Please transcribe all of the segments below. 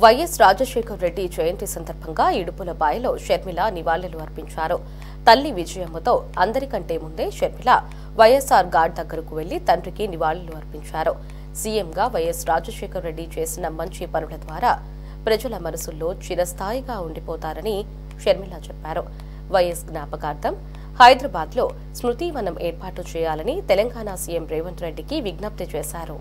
YS Rajasekhar Reddy జయంతి సందర్భంగా ఇడుపులపాయలో షర్మిల నివాళులు అర్పించారు. తల్లి విజయమ్మతో అందరికంటే ముందే షర్మిల వైఎస్ఆర్ గార్డ్ దగ్గరకు వెళ్లి తండ్రికి నివాళులు అర్పించారు. సీఎంగా వైఎస్ రాజశేఖర్ రెడ్డి చేసిన మంచి పనుల ద్వారా ప్రజల మనసుల్లో చిరస్థాయిగా ఉండిపోతారని షర్మిల చెప్పారు. వైఎస్ జ్ఞాపకార్థం హైదరాబాద్లో స్మృతివనం ఏర్పాటు చేయాలని తెలంగాణ సీఎం రేవంత్ రెడ్డికి విజ్ఞప్తి చేశారు.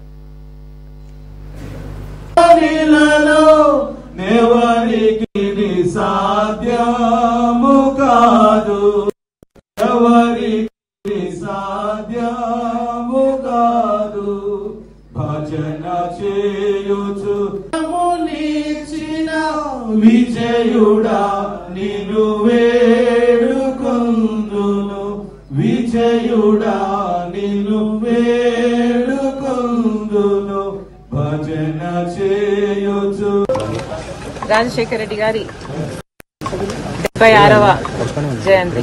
భజన చేయుచు విజయుడా నిన్ను వేడుకొందును, విజయుడా నిన్ను వేడుకొందును, భజన చేయుచు. రాజశేఖర రెడ్డి గారి 76వ జయంతి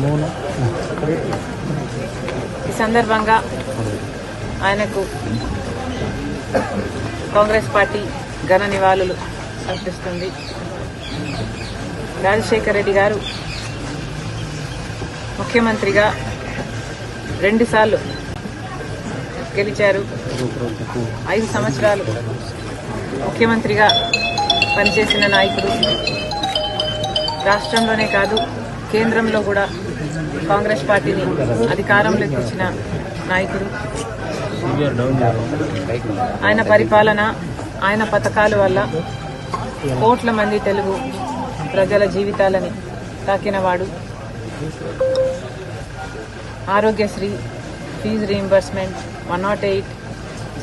ఈ సందర్భంగా ఆయనకు కాంగ్రెస్ పార్టీ ఘన నివాళులు అర్పిస్తుంది. రాజశేఖర రెడ్డి గారు ముఖ్యమంత్రిగా 2 సార్లు గెలిచారు. 5 సంవత్సరాలు ముఖ్యమంత్రిగా పనిచేసిన నాయకుడు. రాష్ట్రంలోనే కాదు కేంద్రంలో కూడా కాంగ్రెస్ పార్టీని అధికారంలోకి వచ్చిన నాయకుడు. ఆయన పరిపాలన, ఆయన పథకాల వల్ల కోట్ల మంది తెలుగు ప్రజల జీవితాలని తాకినవాడు. ఆరోగ్యశ్రీ, ఫీజు రీయింబర్స్మెంట్, 108,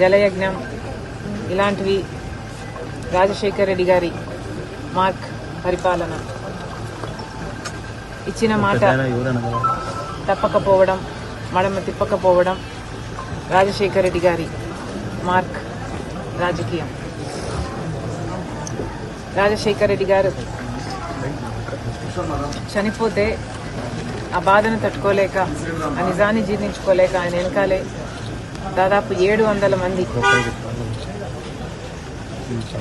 జలయజ్ఞం ఇలాంటివి రాజశేఖర రెడ్డి గారి మార్క్ పరిపాలన. ఇచ్చిన మాట తప్పకపోవడం, మడమ తిప్పకపోవడం రాజశేఖర రెడ్డి గారి మార్క్ రాజకీయం. రాజశేఖర రెడ్డి గారు చనిపోతే ఆ బాధను తట్టుకోలేక, ఆ నిజాన్ని జీర్ణించుకోలేక ఆయన వెనకాలే దాదాపు 700 మంది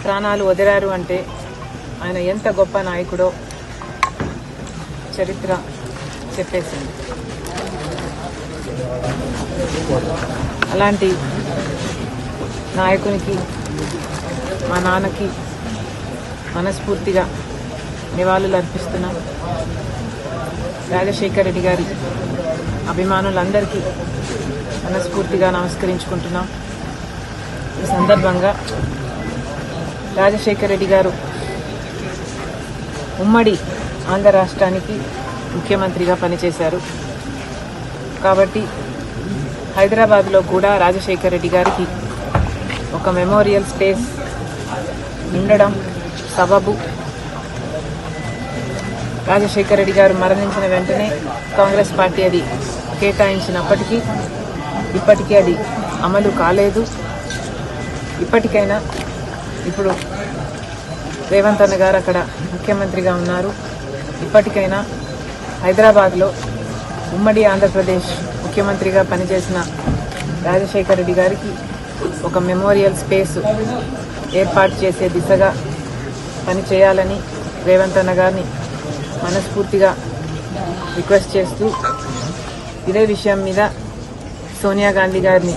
ప్రాణాలు వదిలారు అంటే ఆయన ఎంత గొప్ప నాయకుడో చరిత్ర చెప్పేసింది. అలాంటి నాయకునికి, మా నాన్నకి మనస్ఫూర్తిగా నివాళులు అర్పిస్తున్నాం. రాజశేఖర రెడ్డి గారి అభిమానులందరికీ మనస్ఫూర్తిగా నమస్కరించుకుంటున్నాం. ఈ సందర్భంగా రాజశేఖర రెడ్డి గారు ఉమ్మడి ఆంధ్ర రాష్ట్రానికి ముఖ్యమంత్రిగా పనిచేశారు. కాబట్టి హైదరాబాద్లో కూడా రాజశేఖర రెడ్డి గారికి ఒక మెమోరియల్ స్పేస్ ఉండడం సబబు. రాజశేఖర రెడ్డి గారు మరణించిన వెంటనే కాంగ్రెస్ పార్టీ అది కేటాయించినప్పటికీ ఇప్పటికీ అది అమలు కాలేదు. ఇప్పటికైనా ఇప్పుడు రేవంత్ అన్న గారు అక్కడ ముఖ్యమంత్రిగా ఉన్నారు. ఇప్పటికైనా హైదరాబాద్లో ఉమ్మడి ఆంధ్రప్రదేశ్ ముఖ్యమంత్రిగా పనిచేసిన రాజశేఖర రెడ్డి గారికి ఒక మెమోరియల్ స్పేస్ ఏర్పాటు చేసే దిశగా పనిచేయాలని రేవంత్ అన్న గారిని మనస్ఫూర్తిగా రిక్వెస్ట్ చేస్తూ, ఇదే విషయం మీద సోనియా గాంధీ గారిని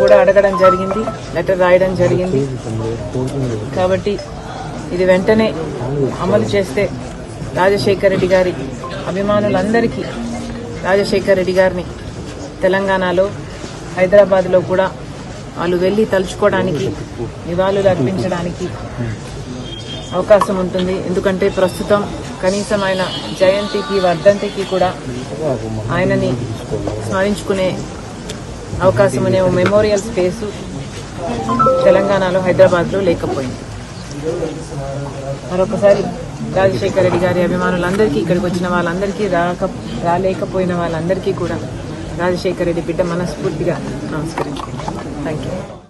కూడా అడగడం జరిగింది, లెటర్ రాయడం జరిగింది. కాబట్టి ఇది వెంటనే అమలు చేస్తే రాజశేఖర రెడ్డి గారి అభిమానులందరికీ రాజశేఖర రెడ్డి గారిని తెలంగాణలో, హైదరాబాద్లో కూడా వాళ్ళు వెళ్ళి తలుచుకోవడానికి, నివాళులు అర్పించడానికి అవకాశం ఉంటుంది. ఎందుకంటే ప్రస్తుతం కనీసం ఆయన జయంతికి, వర్ధంతికి కూడా ఆయనని స్మరించుకునే అవకాశం అనే మెమోరియల్ స్పేసు తెలంగాణలో, హైదరాబాద్లో లేకపోయింది. మరొకసారి రాజశేఖర రెడ్డి గారి అభిమానులందరికీ, ఇక్కడికి వచ్చిన వాళ్ళందరికీ, రాలేకపోయిన వాళ్ళందరికీ కూడా రాజశేఖర రెడ్డి బిడ్డ మనస్ఫూర్తిగా నమస్కరించుకుంటాం. Thank you.